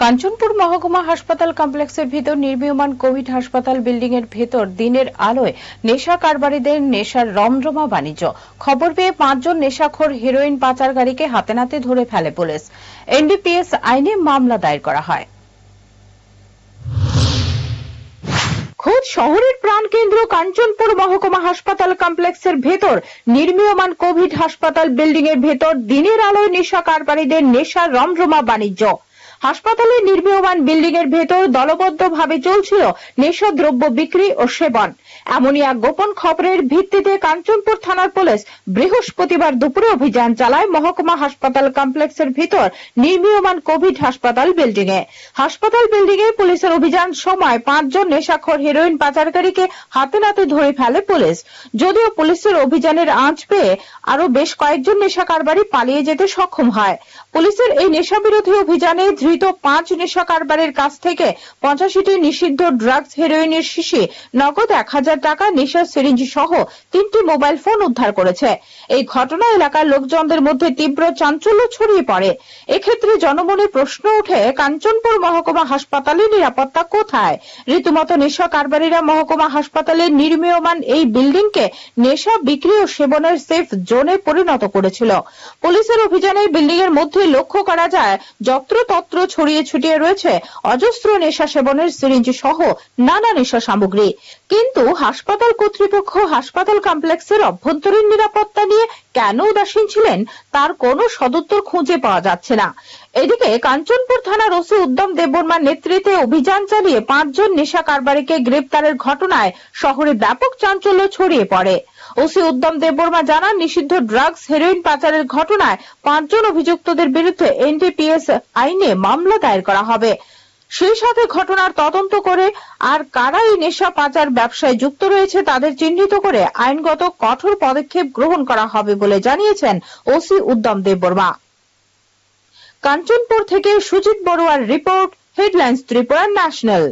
কাঞ্চনপুর মহকুমা হাসপাতাল কমপ্লেক্সের ভিতর নির্মীয়মান কোভিড হাসপাতাল বিল্ডিং এর ভেতর দিনের আলোয় নেশা কারবারিদের নেশার রমরমা বাণিজ্য। খবর পেয়ে 5 জন নেশাখোর হেরোইন পাচারকারীকে হাতে নাতে ধরে ফেলে পুলিশ। এনডিপিএস আইনে মামলা দায়ের করা হয়। খোদ শহরের প্রাণকেন্দ্র কাঞ্চনপুর মহকুমা হাসপাতাল কমপ্লেক্সের ভেতর নির্মীয়মান কোভিড হাসপাতাল বিল্ডিং এর ভেতর দিনের আলোয় নেশা কারবারিদের নেশার রমরমা বাণিজ্য। হাসপাতালের নির্মীয়মান বিল্ডিং এর ভেতর দলবদ্ধভাবে চলছিল নেশাদ্রব্য বিক্রি ও সেবন। এমনই এক গোপন খবরের ভিত্তিতে কাঞ্চনপুর থানার পুলিশ বৃহস্পতিবার দুপুরে অভিযান চালায় মহকুমা হাসপাতাল কমপ্লেক্সের ভিতর নির্মীয়মান কোভিড হাসপাতাল বিল্ডিং এ। হাসপাতাল বিল্ডিং এ পুলিশের অভিযান সময় 5 জন নেশাখোর হেরোইন পাচারকারীকে হাতে নাতে ধরে ফেলে পুলিশ। যদিও পুলিশের অভিযানের আঁচ পেয়ে আরো বেশ কয়েকজন নেশা কারবারি পালিয়ে যেতে সক্ষম হয়। পুলিশের এই নেশা বিরোধী অভিযানে ধৃত 5 নেশা কারবারির কাছ থেকে 85টি নিষিদ্ধ ড্রাগস হেরোইনের শিশি, নগদ 1000 টাকা, নেশার সিরিঞ্জ সহ 3টি মোবাইল ফোন উদ্ধার করেছে। এই ঘটনা এলাকার লোকজনদের মধ্যে তীব্র চাঞ্চল্য ছড়িয়ে পড়ে। এক্ষেত্রে জনমনে প্রশ্ন ওঠে, কাঞ্চনপুর মহকুমা হাসপাতালের নিরাপত্তা কোথায়? রীতিমতো নেশা কারবারিরা মহকুমা হাসপাতালের নির্মীয়মান এই বিল্ডিংকে নেশা বিক্রি ও সেবনের সেফ জোনে পরিণত করেছিল। পুলিশের অভিযানে বিল্ডিং এর মধ্যে লক্ষ্য করা যায় যত্রতত্র ছড়িয়ে ছিটিয়ে রয়েছে অজস্র নেশা সেবনের সিরিঞ্জ সহ নানা নেশা সামগ্রী। কিন্তু হাসপাতাল কর্তৃপক্ষ হাসপাতাল কমপ্লেক্সের অভ্যন্তরীণ নিরাপত্তা নিয়ে কেন উদাসীন ছিলেন তার কোনো সদুত্তর খুঁজে পাওয়া যাচ্ছে না। এদিকে কাঞ্চনপুর থানার ওসি উদ্যম দেববর্মার নেতৃত্বে অভিযান চালিয়ে 5 জন নেশা কারবারিকে গ্রেপ্তারের ঘটনায় শহরে ব্যাপক চাঞ্চল্য ছড়িয়ে পড়ে। ওসি উদ্যম দেববর্মা জানান, নিষিদ্ধ ড্রাগস হেরোইন পাচারের ঘটনায় 5 জন অভিযুক্তদের বিরুদ্ধে এনডিপিএস আইনে মামলা দায়ের করা হবে। সেই সাথে ঘটনার তদন্ত করে আর কারা এই নেশা পাচার ব্যবসায় যুক্ত রয়েছে তাদের চিহ্নিত করে আইনগত কঠোর পদক্ষেপ গ্রহণ করা হবে বলে জানিয়েছেন ওসি উদ্যম দেববর্মা। কাঞ্চনপুর থেকে সুজিত বড়ুয়ার রিপোর্ট, হেডলাইন্স ত্রিপুরা ন্যাশনাল।